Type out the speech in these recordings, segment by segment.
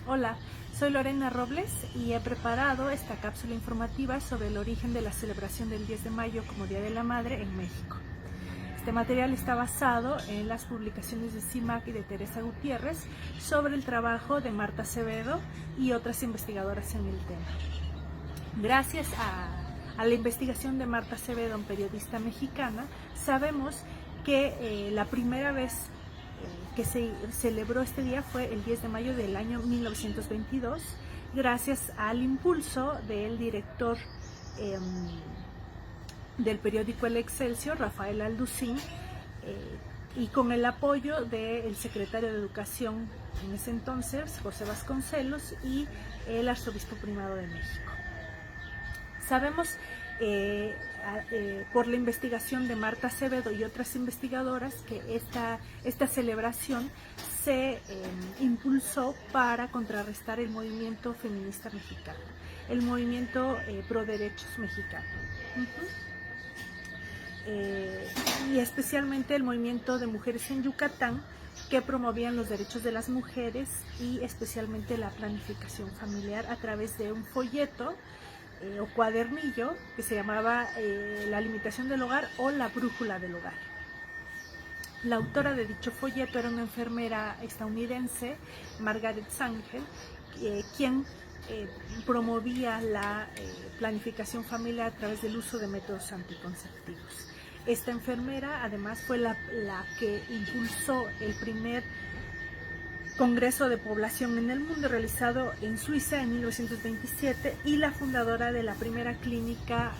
Hola, soy Lorena Robles y he preparado esta cápsula informativa sobre el origen de la celebración del 10 de mayo como Día de la Madre en México. Este material está basado en las publicaciones de CIMAC y de Teresa Gutiérrez sobre el trabajo de Marta Acevedo y otras investigadoras en el tema. Gracias a la investigación de Marta Acevedo, periodista mexicana, sabemos que la primera vez que se celebró este día fue el 10 de mayo del año 1922, gracias al impulso del director del periódico El Excelsior, Rafael Alducín, y con el apoyo del secretario de Educación en ese entonces, José Vasconcelos, y el arzobispo primado de México. Sabemos por la investigación de Marta Acevedo y otras investigadoras que esta celebración se impulsó para contrarrestar el movimiento feminista mexicano, el movimiento pro derechos mexicano. Y especialmente el movimiento de mujeres en Yucatán, que promovían los derechos de las mujeres y especialmente la planificación familiar a través de un folleto o cuadernillo que se llamaba La limitación del hogar o La brújula del hogar. La autora de dicho folleto era una enfermera estadounidense, Margaret Sanger, quien promovía la planificación familiar a través del uso de métodos anticonceptivos. Esta enfermera además fue la que impulsó el primer Congreso de Población en el Mundo realizado en Suiza en 1927 y la fundadora de la primera clínica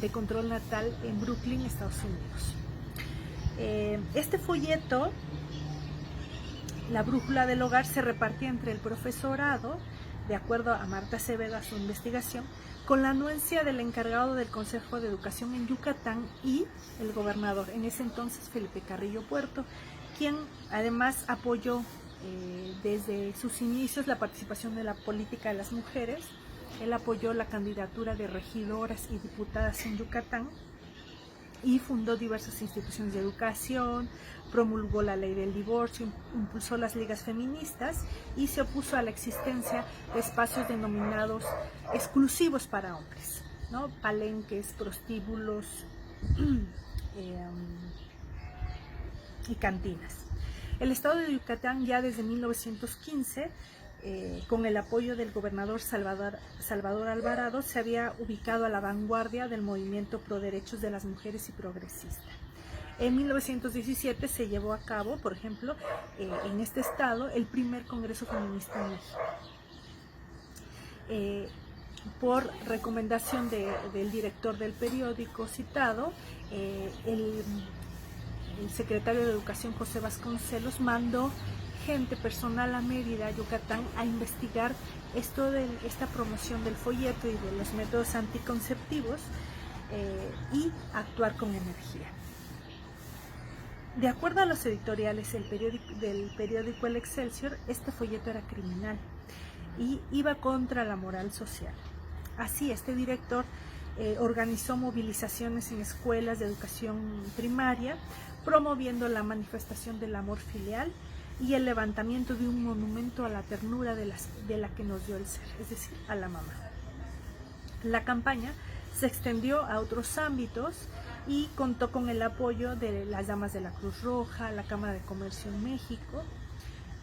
de control natal en Brooklyn, Estados Unidos. Este folleto, La brújula del hogar, se repartía entre el profesorado, de acuerdo a Marta Acevedo, a su investigación, con la anuencia del encargado del Consejo de Educación en Yucatán y el gobernador, en ese entonces Felipe Carrillo Puerto, quien además apoyó desde sus inicios la participación de la política de las mujeres. Él apoyó la candidatura de regidoras y diputadas en Yucatán y fundó diversas instituciones de educación, promulgó la ley del divorcio, impulsó las ligas feministas y se opuso a la existencia de espacios denominados exclusivos para hombres, ¿no? Palenques, prostíbulos y cantinas. El estado de Yucatán ya desde 1915, con el apoyo del gobernador Salvador Alvarado, se había ubicado a la vanguardia del movimiento pro derechos de las mujeres y progresista. En 1917 se llevó a cabo, por ejemplo, en este estado, el primer Congreso Feminista en México. Por recomendación del director del periódico citado, el secretario de Educación José Vasconcelos mandó personal a Mérida, Yucatán, a investigar esto de esta promoción del folleto y de los métodos anticonceptivos y actuar con energía. De acuerdo a los editoriales del periódico El Excelsior, este folleto era criminal y iba contra la moral social. Así, este director organizó movilizaciones en escuelas de educación primaria, promoviendo la manifestación del amor filial y el levantamiento de un monumento a la ternura de la que nos dio el ser, es decir, a la mamá. La campaña se extendió a otros ámbitos y contó con el apoyo de las damas de la Cruz Roja, la Cámara de Comercio en México,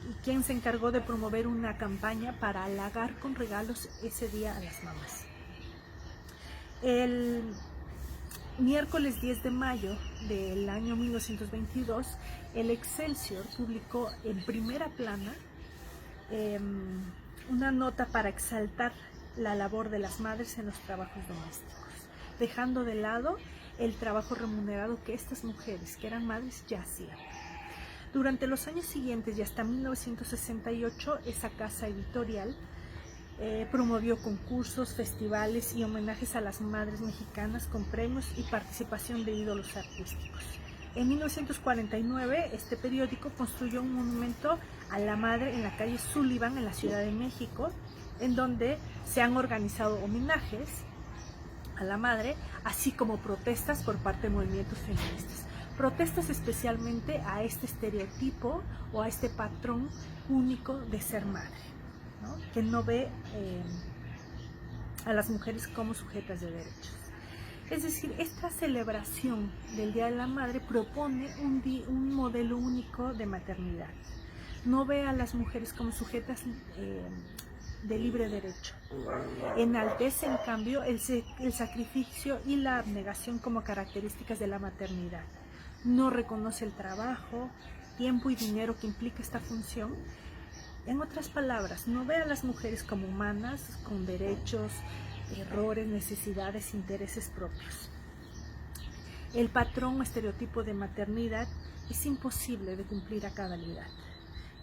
y quien se encargó de promover una campaña para halagar con regalos ese día a las mamás. El miércoles 10 de mayo del año 1922, el Excelsior publicó en primera plana una nota para exaltar la labor de las madres en los trabajos domésticos, dejando de lado el trabajo remunerado que estas mujeres, que eran madres, ya hacían. Durante los años siguientes y hasta 1968, esa casa editorial promovió concursos, festivales y homenajes a las madres mexicanas con premios y participación de ídolos artísticos. En 1949, este periódico construyó un monumento a la madre en la calle Sullivan, en la Ciudad de México, en donde se han organizado homenajes a la madre, así como protestas por parte de movimientos feministas. Protestas especialmente a este estereotipo o a este patrón único de ser madre. ¿no? Que no ve a las mujeres como sujetas de derechos. Es decir, esta celebración del Día de la Madre propone un modelo único de maternidad. No ve a las mujeres como sujetas de libre derecho. Enaltece, en cambio, el sacrificio y la abnegación como características de la maternidad. No reconoce el trabajo, tiempo y dinero que implica esta función. En otras palabras, no ve a las mujeres como humanas, con derechos, errores, necesidades, intereses propios. El patrón o estereotipo de maternidad es imposible de cumplir a cabalidad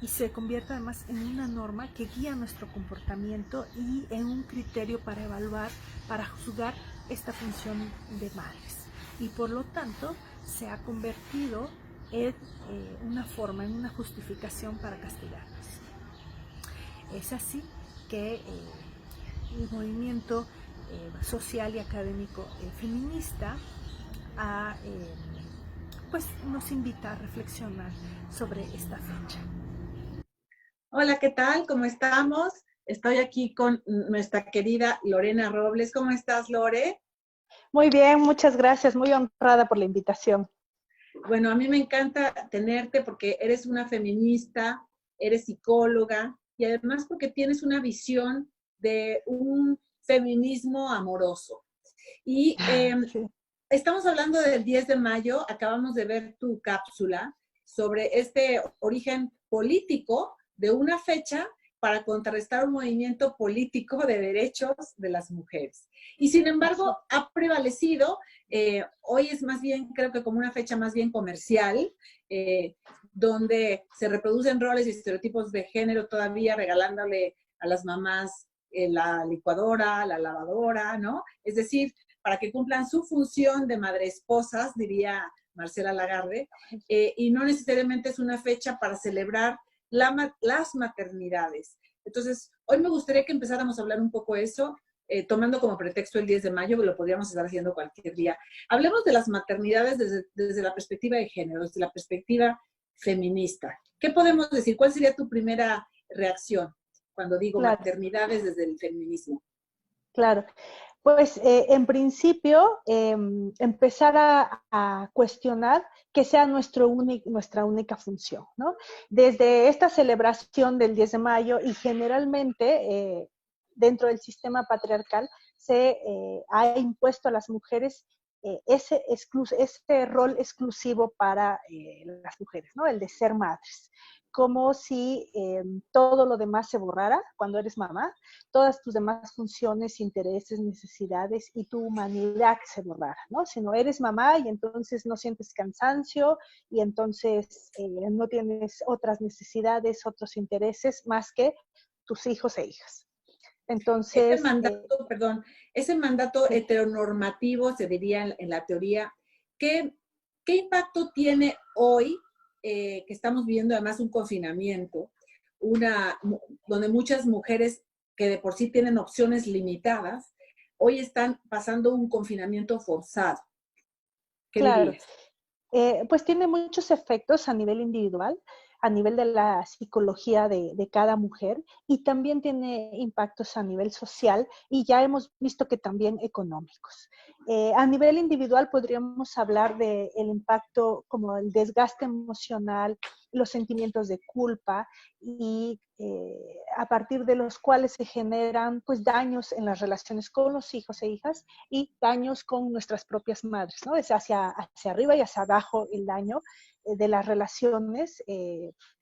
y se convierte además en una norma que guía nuestro comportamiento y en un criterio para evaluar, para juzgar esta función de madres. Y por lo tanto se ha convertido en una forma, en una justificación para castigarnos. Es así que el movimiento social y académico feminista pues nos invita a reflexionar sobre esta fecha. Hola, ¿qué tal? ¿Cómo estamos? Estoy aquí con nuestra querida Lorena Robles. ¿Cómo estás, Lore? Muy bien, muchas gracias. Muy honrada por la invitación. Bueno, a mí me encanta tenerte porque eres una feminista, eres psicóloga y además porque tienes una visión de un feminismo amoroso. Y Sí. estamos hablando del 10 de mayo, acabamos de ver tu cápsula sobre este origen político de una fecha para contrarrestar un movimiento político de derechos de las mujeres. Y sin embargo, ha prevalecido, hoy es más bien, creo que como una fecha más bien comercial, donde se reproducen roles y estereotipos de género todavía regalándole a las mamás la licuadora, la lavadora, ¿no? Es decir, para que cumplan su función de madre esposas, diría Marcela Lagarde, y no necesariamente es una fecha para celebrar las maternidades. Entonces, hoy me gustaría que empezáramos a hablar un poco de eso, tomando como pretexto el 10 de mayo, que lo podríamos estar haciendo cualquier día. Hablemos de las maternidades desde la perspectiva de género, desde la perspectiva feminista. ¿Qué podemos decir? ¿Cuál sería tu primera reacción cuando digo maternidades desde el feminismo? Claro. Pues en principio empezar a cuestionar que sea nuestra única función, ¿no? Desde esta celebración del 10 de mayo y generalmente dentro del sistema patriarcal se ha impuesto a las mujeres ese rol exclusivo para las mujeres, ¿no? El de ser madres. Como si todo lo demás se borrara cuando eres mamá, todas tus demás funciones, intereses, necesidades y tu humanidad se borrara, ¿no? Si no eres mamá y entonces no sientes cansancio y entonces no tienes otras necesidades, otros intereses más que tus hijos e hijas. Entonces, ese mandato sí. heteronormativo, se diría en la teoría, ¿qué impacto tiene hoy que estamos viviendo además un confinamiento, donde muchas mujeres que de por sí tienen opciones limitadas, hoy están pasando un confinamiento forzado? ¿Qué Claro. dirías? Pues tiene muchos efectos a nivel individual, a nivel de la psicología de cada mujer y también tiene impactos a nivel social y ya hemos visto que también económicos. A nivel individual podríamos hablar del impacto como el desgaste emocional, los sentimientos de culpa y a partir de los cuales se generan pues daños en las relaciones con los hijos e hijas y daños con nuestras propias madres, ¿no? Es hacia arriba y hacia abajo el daño de las relaciones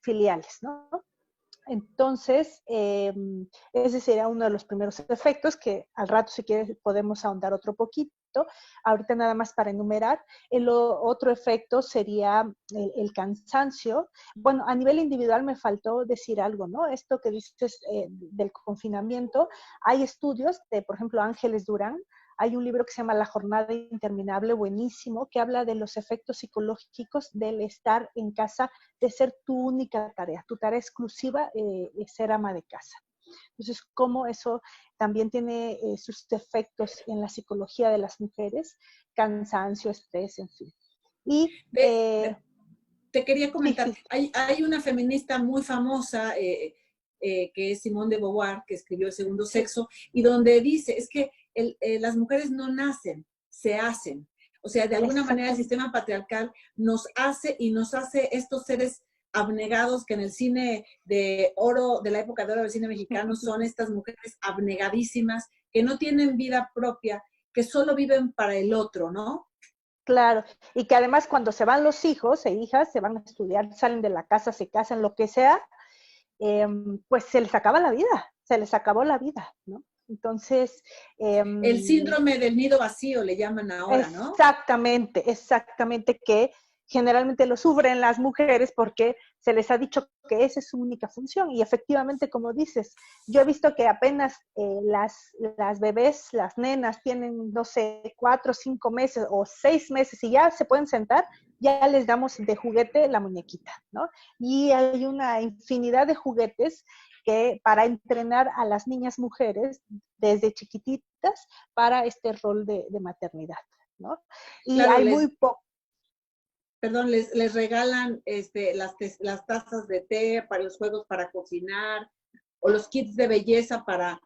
filiales, ¿no? Entonces, ese sería uno de los primeros efectos que al rato, si quieres, podemos ahondar otro poquito. Ahorita nada más para enumerar. El otro efecto sería el cansancio. Bueno, a nivel individual me faltó decir algo, ¿no? Esto que dices del confinamiento, hay estudios de, por ejemplo, Ángeles Durán. Hay un libro que se llama La jornada interminable, buenísimo, que habla de los efectos psicológicos del estar en casa, de ser tu única tarea, tu tarea exclusiva es ser ama de casa. Entonces, cómo eso también tiene sus efectos en la psicología de las mujeres, cansancio, estrés, en fin. Y te quería comentar, sí. hay una feminista muy famosa, que es Simone de Beauvoir, que escribió El segundo sexo, y donde dice, es que las mujeres no nacen, se hacen. O sea, de alguna manera el sistema patriarcal nos hace estos seres abnegados que en el cine de oro, de la época de oro del cine mexicano, son estas mujeres abnegadísimas, que no tienen vida propia, que solo viven para el otro, ¿no? Claro, y que además cuando se van los hijos e hijas, se van a estudiar, salen de la casa, se casan, lo que sea, pues se les acaba la vida, se les acabó la vida, ¿no? Entonces... el síndrome del nido vacío le llaman ahora, ¿no? Exactamente, que generalmente lo sufren las mujeres porque se les ha dicho que esa es su única función. Y efectivamente, como dices, yo he visto que apenas las bebés, las nenas tienen, no sé, 4, 5 meses o 6 meses y ya se pueden sentar, ya les damos de juguete la muñequita, ¿no? Y hay una infinidad de juguetes que para entrenar a las niñas mujeres desde chiquititas para este rol de maternidad, ¿no? Y claro, hay muy poco. Perdón, les regalan las tazas de té para los juegos para cocinar, o los kits de belleza para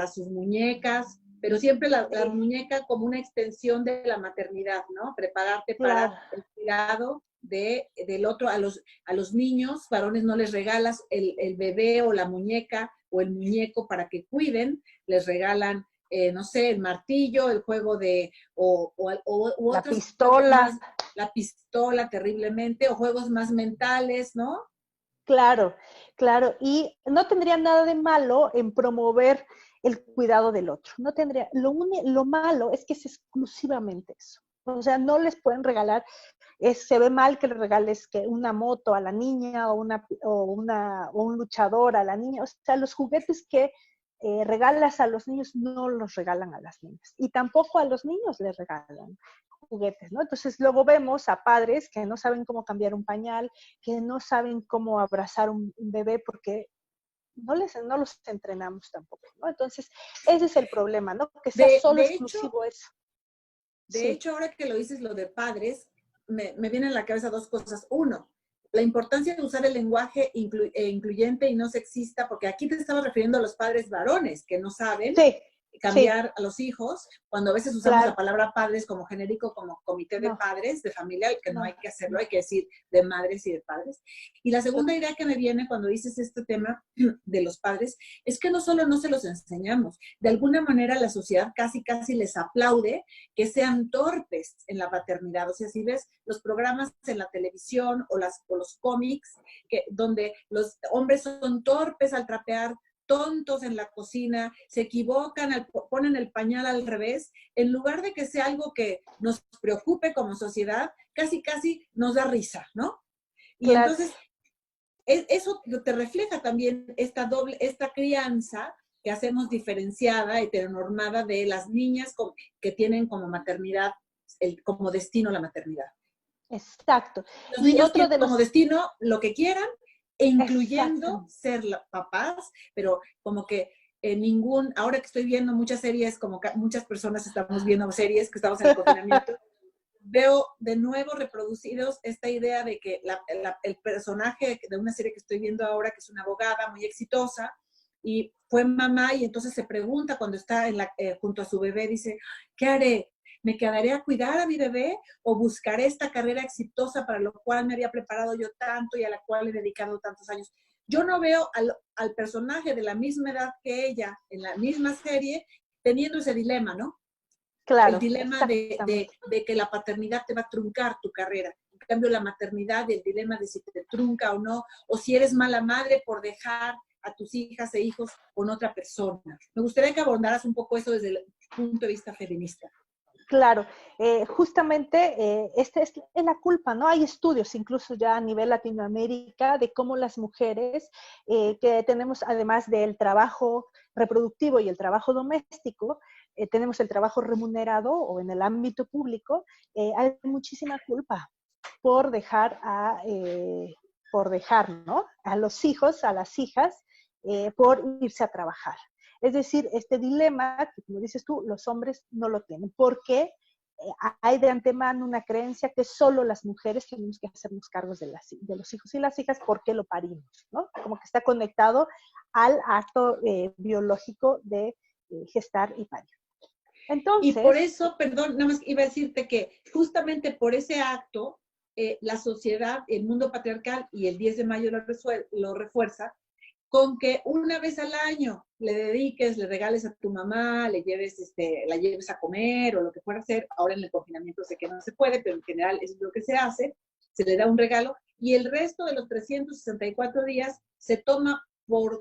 sus muñecas, pero siempre la muñeca como una extensión de la maternidad, ¿no? Prepararte para el cuidado del otro. A los niños varones no les regalas el bebé o la muñeca o el muñeco para que cuiden, les regalan, no sé, el martillo, el juego de, o la otros pistola. La pistola terriblemente, o juegos más mentales, ¿no? Claro, y no tendría nada de malo en promover el cuidado del otro. No tendría, lo malo es que es exclusivamente eso. O sea, no les pueden regalar, se ve mal que le regales que una moto a la niña o un luchador a la niña. O sea, los juguetes que regalas a los niños no los regalan a las niñas. Y tampoco a los niños les regalan juguetes, ¿no? Entonces luego vemos a padres que no saben cómo cambiar un pañal, que no saben cómo abrazar un bebé porque no los entrenamos tampoco, ¿no? Entonces ese es el problema, ¿no? Que sea solo exclusivo eso. De hecho, ahora que lo dices, lo de padres, me vienen a la cabeza dos cosas. Uno, la importancia de usar el lenguaje incluyente y no sexista, porque aquí te estaba refiriendo a los padres varones que no saben cambiar a los hijos, cuando a veces usamos la palabra padres como genérico, como comité de padres, de familia, que no hay que hacerlo, hay que decir de madres y de padres. Y la segunda idea que me viene cuando dices este tema de los padres, es que no solo no se los enseñamos, de alguna manera la sociedad casi les aplaude que sean torpes en la paternidad. O sea, si ves los programas en la televisión o los cómics, donde los hombres son torpes al trapear, tontos en la cocina, se equivocan, ponen el pañal al revés, en lugar de que sea algo que nos preocupe como sociedad, casi nos da risa, ¿no? Y entonces, eso te refleja también esta crianza que hacemos diferenciada, heteronormada de las niñas que tienen como maternidad, como destino la maternidad. Exacto. Los niños tienen como destino lo que quieran, incluyendo ser papás, pero como que ahora que estoy viendo muchas series, como muchas personas estamos viendo series que estamos en el confinamiento, veo de nuevo reproducidos esta idea de que el personaje de una serie que estoy viendo ahora, que es una abogada muy exitosa, y fue mamá, y entonces se pregunta cuando está junto a su bebé, dice, ¿qué haré? ¿Me quedaré a cuidar a mi bebé o buscaré esta carrera exitosa para lo cual me había preparado yo tanto y a la cual he dedicado tantos años? Yo no veo al personaje de la misma edad que ella, en la misma serie, teniendo ese dilema, ¿no? Claro. El dilema de que la paternidad te va a truncar tu carrera. En cambio, la maternidad, el dilema de si te trunca o no, o si eres mala madre por dejar a tus hijas e hijos con otra persona. Me gustaría que abordaras un poco eso desde el punto de vista feminista. Claro, justamente esta es la culpa, ¿no? Hay estudios incluso ya a nivel Latinoamérica de cómo las mujeres que tenemos, además del trabajo reproductivo y el trabajo doméstico, tenemos el trabajo remunerado o en el ámbito público, hay muchísima culpa por dejar, ¿no? A los hijos, a las hijas, por irse a trabajar. Es decir, este dilema, que como dices tú, los hombres no lo tienen. ¿Por qué? hay de antemano una creencia que solo las mujeres tenemos que hacernos cargos de los hijos y las hijas porque lo parimos, ¿no? Como que está conectado al acto biológico de gestar y parir. Y por Entonces, eso, perdón, nada más iba a decirte que justamente por ese acto, la sociedad, el mundo patriarcal y el 10 de mayo lo refuerza, con que una vez al año le dediques, le regales a tu mamá, le lleves, la lleves a comer o lo que fuera a hacer. Ahora en el confinamiento sé que no se puede, pero en general eso es lo que se hace. Se le da un regalo y el resto de los 364 días se toma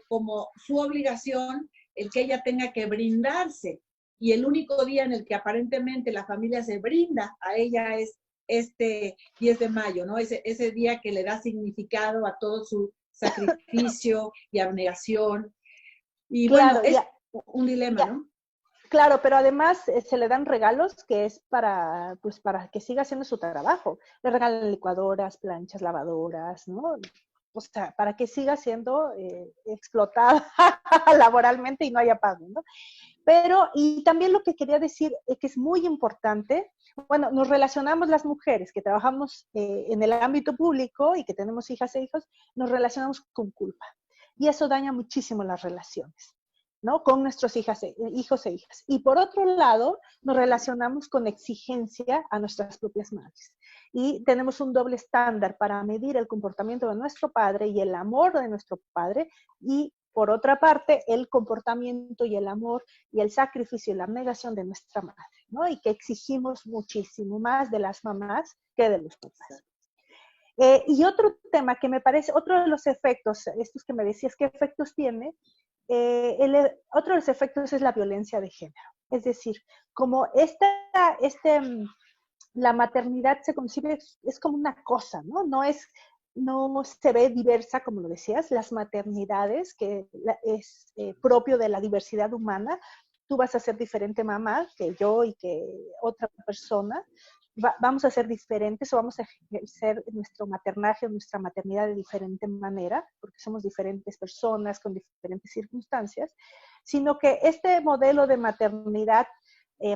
como su obligación el que ella tenga que brindarse. Y el único día en el que aparentemente la familia se brinda a ella es este 10 de mayo, ¿no? Ese día que le da significado a todo su sacrificio y abnegación. Y bueno, claro, es un dilema, ¿no? claro, pero además se le dan regalos que es pues para que siga haciendo su trabajo. Le regalan licuadoras, planchas, lavadoras, ¿no? O sea, para que siga siendo explotada laboralmente y no haya pago, ¿no? Pero, y también lo que quería decir es que es muy importante, bueno, nos relacionamos las mujeres que trabajamos en el ámbito público y que tenemos hijas e hijos, nos relacionamos con culpa. Y eso daña muchísimo las relaciones, ¿no? Con nuestros hijos e hijas. Y por otro lado, nos relacionamos con exigencia a nuestras propias madres. Y tenemos un doble estándar para medir el comportamiento de nuestro padre y el amor de nuestro padre y por otra parte, el comportamiento y el amor y el sacrificio y la abnegación de nuestra madre, ¿no? Y que exigimos muchísimo más de las mamás que de los papás. Y otro tema que me parece, otro de los efectos, estos que me decías, ¿qué efectos tiene? Otro de los efectos es la violencia de género. Es decir, como la maternidad se concibe, es como una cosa, ¿no? No se ve diversa, como lo decías, las maternidades, que es propio de la diversidad humana. Tú vas a ser diferente mamá que yo y que otra persona. Vamos a ser diferentes o vamos a ejercer nuestro maternaje o nuestra maternidad de diferente manera, porque somos diferentes personas con diferentes circunstancias, sino que este modelo de maternidad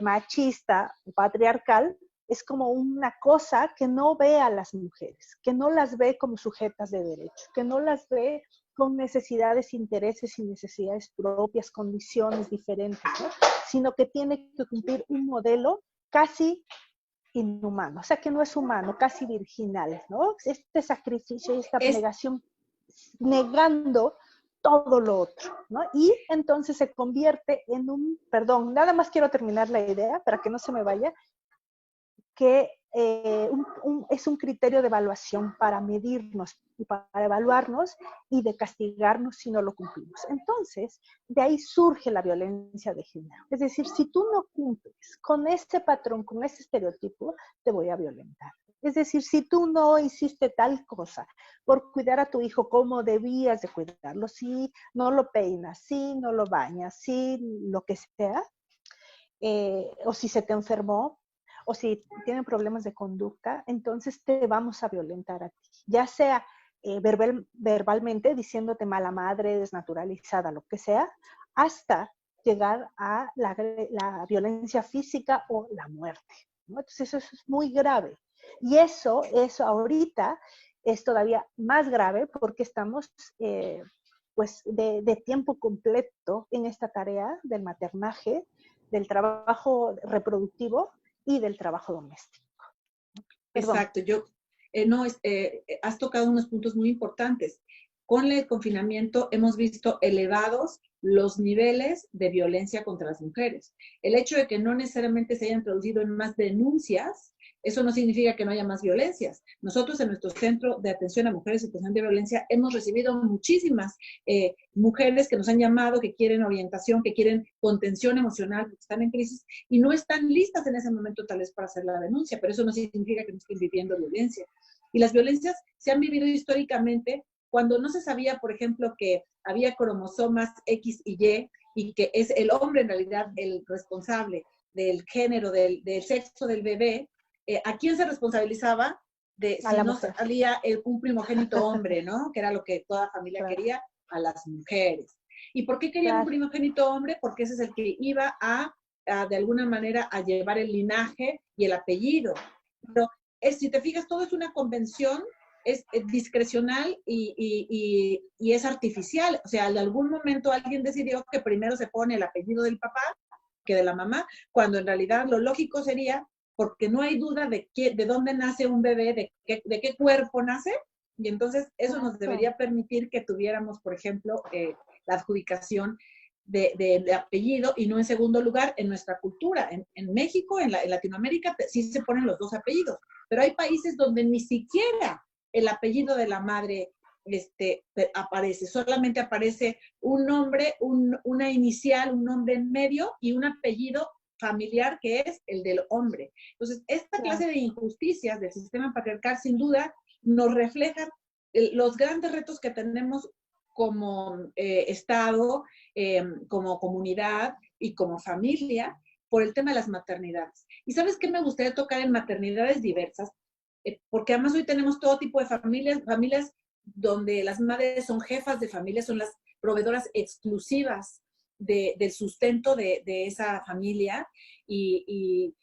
machista o patriarcal es como una cosa que no ve a las mujeres, que no las ve como sujetas de derecho, que no las ve con necesidades, intereses y necesidades propias, condiciones diferentes, ¿no? Sino que tiene que cumplir un modelo casi inhumano, o sea que no es humano, casi virginal, ¿no? Este sacrificio y esta abnegación negando todo lo otro, ¿no? Y entonces se convierte en nada más quiero terminar la idea para que no se me vaya, que es un criterio de evaluación para medirnos y para evaluarnos y de castigarnos si no lo cumplimos. Entonces, de ahí surge la violencia de género. Es decir, si tú no cumples con este patrón, con este estereotipo, te voy a violentar. Es decir, si tú no hiciste tal cosa por cuidar a tu hijo como debías de cuidarlo, si no lo peinas, si no lo bañas, si lo que sea, o si se te enfermó, o si tienen problemas de conducta, entonces te vamos a violentar a ti. Ya sea verbalmente, diciéndote mala madre, desnaturalizada, lo que sea, hasta llegar a la violencia física o la muerte, ¿no? Entonces eso es muy grave. Y eso ahorita es todavía más grave porque estamos pues de tiempo completo en esta tarea del maternaje, del trabajo reproductivo y del trabajo doméstico. Perdón. Exacto, has tocado unos puntos muy importantes. Con el confinamiento hemos visto elevados los niveles de violencia contra las mujeres. El hecho de que no necesariamente se hayan traducido en más denuncias, eso no significa que no haya más violencias. Nosotros en nuestro centro de atención a mujeres en situación de violencia hemos recibido muchísimas mujeres que nos han llamado, que quieren orientación, que quieren contención emocional, porque están en crisis y no están listas en ese momento tal vez para hacer la denuncia, pero eso no significa que no estén viviendo violencia. Y las violencias se han vivido históricamente cuando no se sabía, por ejemplo, que había cromosomas X y que es el hombre en realidad el responsable del género, del sexo del bebé. ¿A quién se responsabilizaba de si no salía un primogénito hombre, ¿no? Que era lo que toda familia quería, a las mujeres. ¿Y por qué querían un primogénito hombre? Porque ese es el que iba a de alguna manera a llevar el linaje y el apellido. Pero si te fijas, todo es una convención, es discrecional y es artificial. O sea, en algún momento alguien decidió que primero se pone el apellido del papá que de la mamá, cuando en realidad lo lógico sería, porque no hay duda de dónde nace un bebé, de qué cuerpo nace, y entonces eso nos debería permitir que tuviéramos, por ejemplo, la adjudicación de apellido, y no en segundo lugar en nuestra cultura. En México, en Latinoamérica, sí se ponen los dos apellidos, pero hay países donde ni siquiera el apellido de la madre aparece, solamente aparece un nombre, una inicial, un nombre en medio y un apellido familiar que es el del hombre. Entonces, esta clase de injusticias del sistema patriarcal sin duda nos reflejan los grandes retos que tenemos como Estado, como comunidad y como familia por el tema de las maternidades. ¿Y sabes qué me gustaría tocar en maternidades diversas? Porque además hoy tenemos todo tipo de familias donde las madres son jefas de familia, son las proveedoras exclusivas del sustento de esa familia, y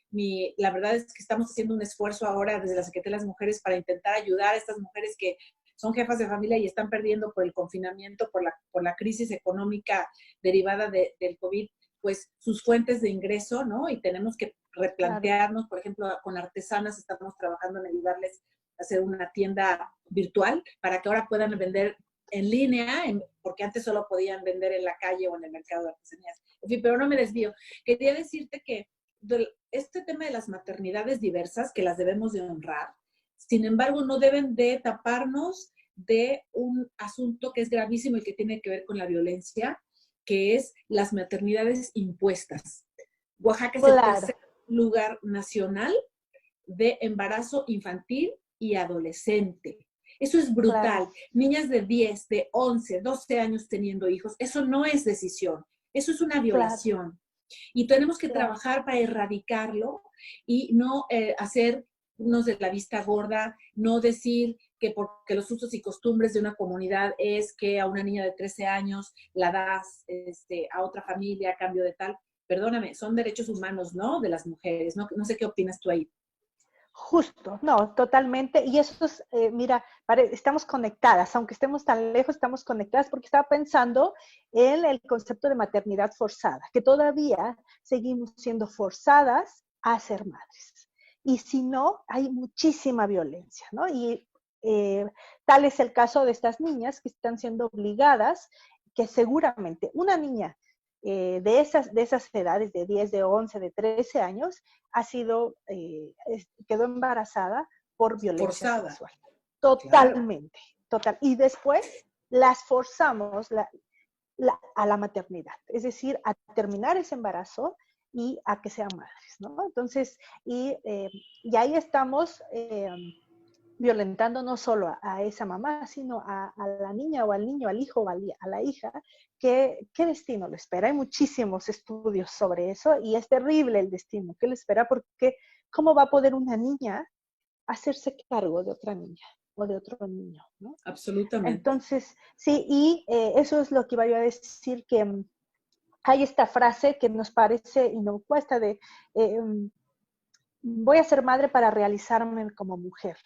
la verdad es que estamos haciendo un esfuerzo ahora desde la Secretaría de las Mujeres para intentar ayudar a estas mujeres que son jefas de familia y están perdiendo por el confinamiento, por la crisis económica derivada del COVID, pues sus fuentes de ingreso, ¿no? Y tenemos que replantearnos, por ejemplo, con artesanas estamos trabajando en ayudarles a hacer una tienda virtual para que ahora puedan vender en línea, porque antes solo podían vender en la calle o en el mercado de artesanías. En fin, pero no me desvío. Quería decirte que este tema de las maternidades diversas, que las debemos de honrar, sin embargo, no deben de taparnos de un asunto que es gravísimo y que tiene que ver con la violencia, que es las maternidades impuestas. Oaxaca es el tercer lugar nacional de embarazo infantil y adolescente. Eso es brutal. Niñas de 10, de 11, 12 años teniendo hijos, eso no es decisión, eso es una violación. Y tenemos que trabajar para erradicarlo y no hacernos de la vista gorda, no decir que porque los usos y costumbres de una comunidad es que a una niña de 13 años la das a otra familia a cambio de tal. Perdóname, son derechos humanos, ¿no? De las mujeres. No sé qué opinas tú ahí. Justo, no, totalmente. Y eso es, mira, estamos conectadas, aunque estemos tan lejos, estamos conectadas, porque estaba pensando en el concepto de maternidad forzada, que todavía seguimos siendo forzadas a ser madres. Y si no, hay muchísima violencia, ¿no? Y tal es el caso de estas niñas que están siendo obligadas, que seguramente una niña de esas edades, de 10, de 11, de 13 años, quedó embarazada por violencia sexual. Totalmente, total. Y después las forzamos a la maternidad, es decir, a terminar ese embarazo y a que sean madres, ¿no? Entonces, y ahí estamos violentando no solo a esa mamá, sino a la niña o al niño, al hijo o a la hija, ¿qué destino le espera? Hay muchísimos estudios sobre eso y es terrible el destino que le espera, porque ¿cómo va a poder una niña hacerse cargo de otra niña o de otro niño, ¿no? Absolutamente. Entonces, sí, y eso es lo que iba yo a decir, que hay esta frase que nos parece inocua, esta de voy a ser madre para realizarme como mujer,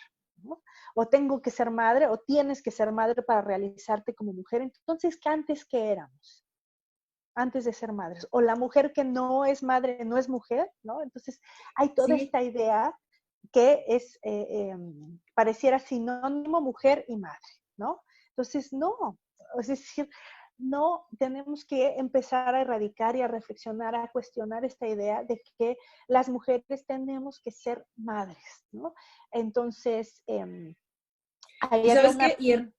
¿no? O tengo que ser madre, o tienes que ser madre para realizarte como mujer. Entonces, ¿qué antes que éramos? Antes de ser madres. O la mujer que no es madre, no es mujer, ¿no? Entonces, hay toda esta idea que pareciera sinónimo mujer y madre, ¿no? Entonces, no. Es decir, no, tenemos que empezar a erradicar y a reflexionar, a cuestionar esta idea de que las mujeres tenemos que ser madres, ¿no? Entonces, ¿y sabes qué?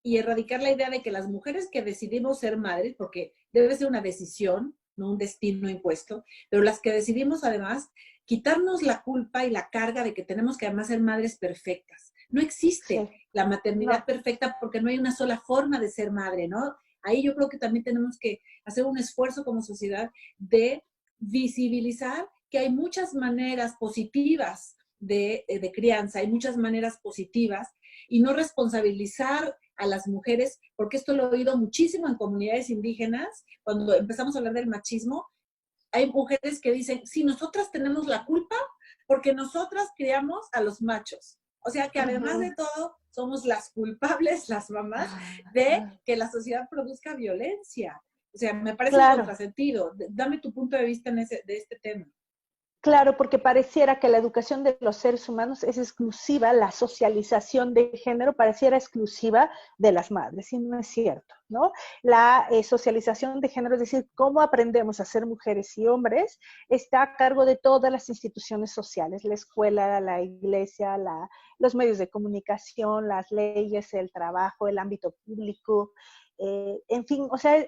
Y erradicar la idea de que las mujeres que decidimos ser madres, porque debe ser una decisión, no un destino impuesto, pero las que decidimos además quitarnos la culpa y la carga de que tenemos que además ser madres perfectas. No existe la maternidad perfecta porque no hay una sola forma de ser madre, ¿no? Ahí yo creo que también tenemos que hacer un esfuerzo como sociedad de visibilizar que hay muchas maneras positivas de crianza, hay muchas maneras positivas, y no responsabilizar a las mujeres, porque esto lo he oído muchísimo en comunidades indígenas, cuando empezamos a hablar del machismo, hay mujeres que dicen, sí, nosotras tenemos la culpa porque nosotras criamos a los machos. O sea que además de todo, somos las culpables, las mamás, de que la sociedad produzca violencia. O sea, me parece un Claro. contrasentido. Dame tu punto de vista de este tema. Claro, porque pareciera que la educación de los seres humanos es exclusiva, la socialización de género pareciera exclusiva de las madres, y no es cierto, ¿no? La socialización de género, es decir, cómo aprendemos a ser mujeres y hombres, está a cargo de todas las instituciones sociales, la escuela, la iglesia, los medios de comunicación, las leyes, el trabajo, el ámbito público, en fin, o sea,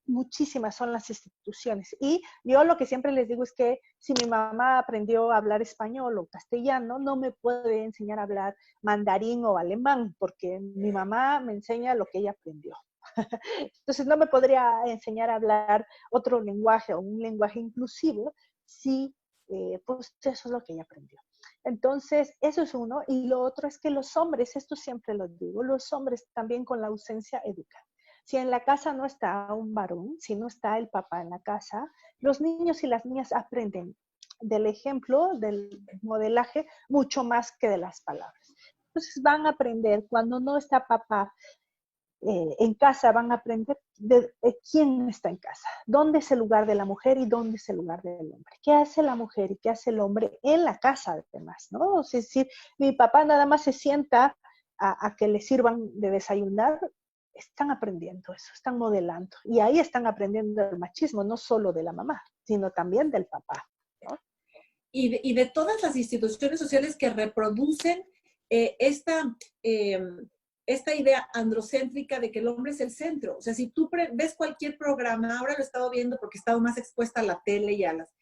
muchísimas son las instituciones. Y yo lo que siempre les digo es que si mi mamá aprendió a hablar español o castellano, no me puede enseñar a hablar mandarín o alemán, porque mi mamá me enseña lo que ella aprendió. Entonces no me podría enseñar a hablar otro lenguaje o un lenguaje inclusivo si, pues eso es lo que ella aprendió. Entonces, eso es uno. Y lo otro es que los hombres, esto siempre lo digo, los hombres también con la ausencia educan. Si en la casa no está un varón, si no está el papá en la casa, los niños y las niñas aprenden del ejemplo, del modelaje, mucho más que de las palabras. Entonces van a aprender cuando no está papá en casa, van a aprender de quién está en casa, dónde es el lugar de la mujer y dónde es el lugar del hombre, qué hace la mujer y qué hace el hombre en la casa además, ¿no? Es decir, mi papá nada más se sienta a que le sirvan de desayunar, están aprendiendo eso, están modelando. Y ahí están aprendiendo el machismo, no solo de la mamá, sino también del papá, ¿no? Y de todas las instituciones sociales que reproducen eh, esta, eh, esta idea androcéntrica de que el hombre es el centro. O sea, si tú ves cualquier programa, ahora lo he estado viendo porque he estado más expuesta a la tele y a las...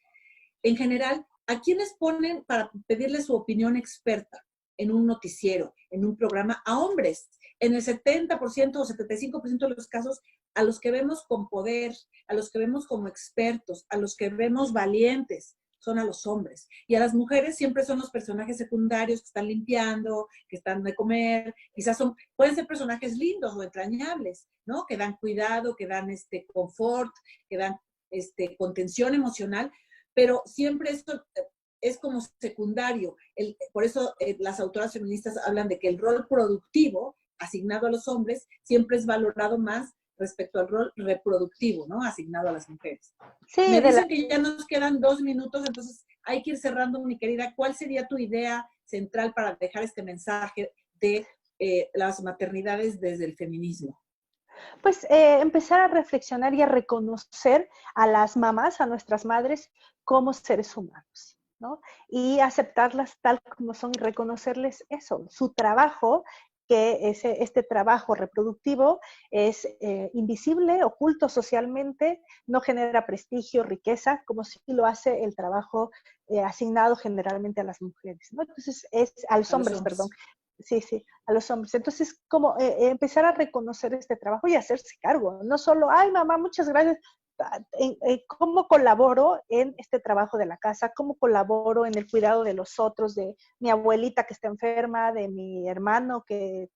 En general, ¿a quiénes ponen para pedirle su opinión experta en un noticiero, en un programa? A hombres. En el 70% o 75% de los casos, a los que vemos con poder, a los que vemos como expertos, a los que vemos valientes, son a los hombres. Y a las mujeres siempre son los personajes secundarios que están limpiando, que están de comer, quizás pueden ser personajes lindos o entrañables, ¿no? Que dan cuidado, que dan confort, que dan contención emocional, pero siempre esto es como secundario. Por eso las autoras feministas hablan de que el rol productivo asignado a los hombres siempre es valorado más respecto al rol reproductivo, ¿no? Asignado a las mujeres. Sí, Me dicen que ya nos quedan 2 minutos, entonces hay que ir cerrando, mi querida. ¿Cuál sería tu idea central para dejar este mensaje de las maternidades desde el feminismo? Pues empezar a reflexionar y a reconocer a las mamás, a nuestras madres, como seres humanos, ¿no? Y aceptarlas tal como son y reconocerles eso, su trabajo, que este trabajo reproductivo es invisible, oculto socialmente, no genera prestigio, riqueza, como si lo hace el trabajo asignado generalmente a las mujeres, ¿no? Entonces, a los hombres, perdón. Sí, a los hombres. Entonces, como empezar a reconocer este trabajo y hacerse cargo. No solo, ay, mamá, muchas gracias. ¿Cómo colaboro en este trabajo de la casa? ¿Cómo colaboro en el cuidado de los otros, de mi abuelita que está enferma, de mi hermano que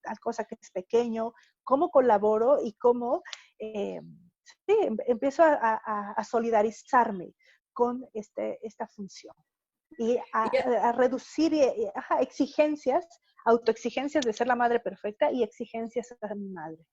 tal cosa que es pequeño? ¿Cómo colaboro y cómo sí, empiezo a solidarizarme con esta función? Y a reducir exigencias, autoexigencias de ser la madre perfecta y exigencias a mi madre.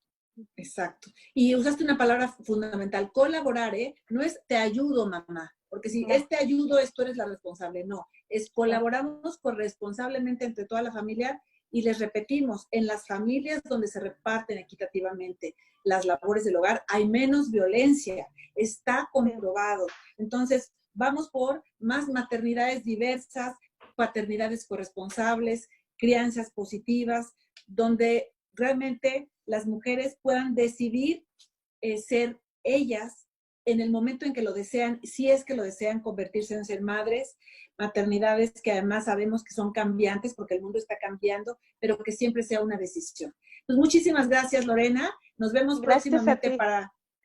Exacto. Y usaste una palabra fundamental, colaborar, ¿eh? No es te ayudo, mamá, porque si No. te ayudo es tú eres la responsable, no. Es colaboramos corresponsablemente entre toda la familia y les repetimos, en las familias donde se reparten equitativamente las labores del hogar hay menos violencia, está comprobado. Entonces, vamos por más maternidades diversas, paternidades corresponsables, crianzas positivas, donde realmente las mujeres puedan decidir ser ellas en el momento en que lo desean, si es que lo desean convertirse en ser madres, maternidades que además sabemos que son cambiantes porque el mundo está cambiando, pero que siempre sea una decisión. Pues muchísimas gracias, Lorena. Nos vemos próximamente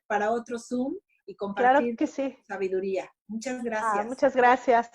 para otro Zoom y Claro compartir que sí. sabiduría. Muchas gracias. Muchas gracias.